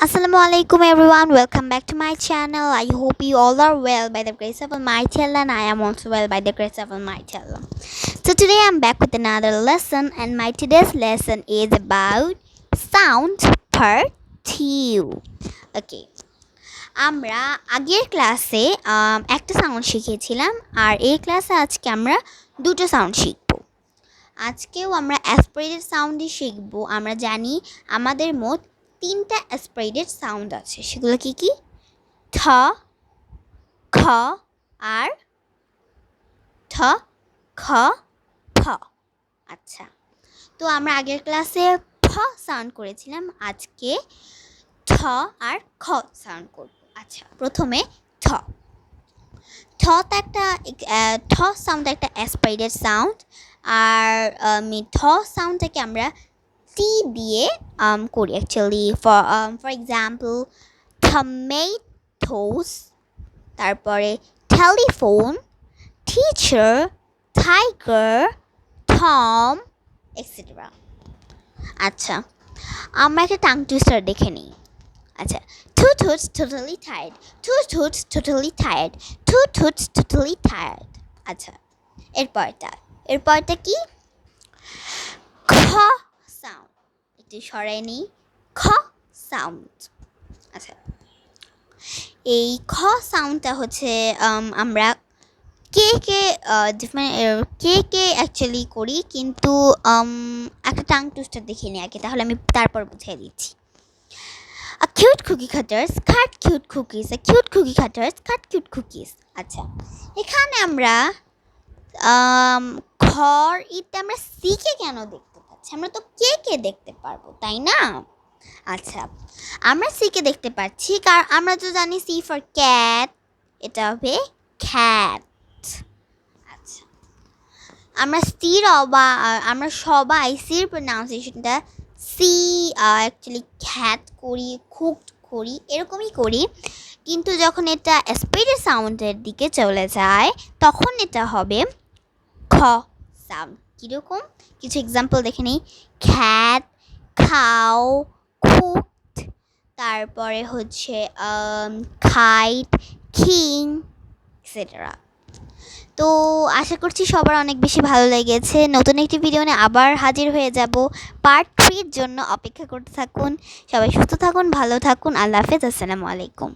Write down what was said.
Assalamualaikum everyone, welcome back to my channel. I hope you all are well by the grace of Almighty Allah, and I am also well by the grace of Almighty Allah. So today I'm back with another lesson, and my today's lesson is about sound part 2. Okay, আমরা আগের ক্লাসে একটা sound শিখেছিলাম, আর এই ক্লাসে আজকে আমরা দুটো সাউন্ড শিখব। আজকেও আমরা অ্যাসপিরেটেড সাউন্ডই শিখব। আমরা জানি আমাদের মোট 3টা অ্যাসপিরেটেড সাউন্ড আছে। সেগুলো কি কি? ঠ, খ আর ঠ, খ, ফ। আচ্ছা, তো আমরা আগের ক্লাসে ফ সাউন্ড করেছিলাম, আজকে ঠ আর খ সাউন্ড করব। আচ্ছা, প্রথমে ঠ। ঠ সাউন্ড একটা অ্যাসপিরেটেড সাউন্ড, আর ঠ সাউন্ডটাকে আমরা টি দিয়ে করি অ্যাকচুয়ালি। ফর এক্সাম্পল, টমেটোস, তারপরে telephone, teacher, tiger, Tom, etcetera. আচ্ছা, আমরা একটা টাং টুইস্টার দেখে নিই। আচ্ছা, two toots totally tired, two toots totally tired, two toots totally tired। আচ্ছা, এরপরটা কি? খ সাউন্ড, একটু সরাই নিই। খ সাউন্ড। আচ্ছা, এই খ সাউন্ডটা হচ্ছে আমরা কে অ্যাকচুয়ালি করি, কিন্তু একটা টাং টুইস্টার দেখে নিই আগে, তাহলে আমি তারপর বুঝিয়ে দিচ্ছি। A cute cookie cutters cut cute cookies, a cute cookie cutters cut cute cookies। আচ্ছা, এখানে আমরা খর ইতে আমরা সিকে কেন দেখতে পাচ্ছি? আমরা তো কে দেখতে পারবো, তাই না? আচ্ছা, আমরা সিকে দেখতে পাচ্ছি কারণ আমরা তো জানি সি ফর ক্যাট, এটা হবে খ্যাট। আচ্ছা, আমরা সবাই সির প্রোনাউন্সিয়েশনটা সি অ্যাকচুয়ালি খ্যাট করি, কুকড করি, এরকমই করি, কিন্তু যখন এটা অ্যাসপিরেটেড সাউন্ডের দিকে চলে যায় তখন এটা হবে খ সাউন্ড। কীরকম? কিছু এক্সাম্পল দেখে নিই। খ্যাট, খাও, কুকড, তারপরে হচ্ছে খাইট, কিং, এক্সেট্রা। তো আশা করছি সবার অনেক বেশি ভালো লেগেছে। নতুন একটি ভিডিও নিয়ে আবার হাজির হয়ে যাব। পার্ট 3 জন্য অপেক্ষা করতে থাকুন। সবাই সুস্থ থাকুন, ভালো থাকুন। আল্লাহ হাফেজ। আসসালামু আলাইকুম।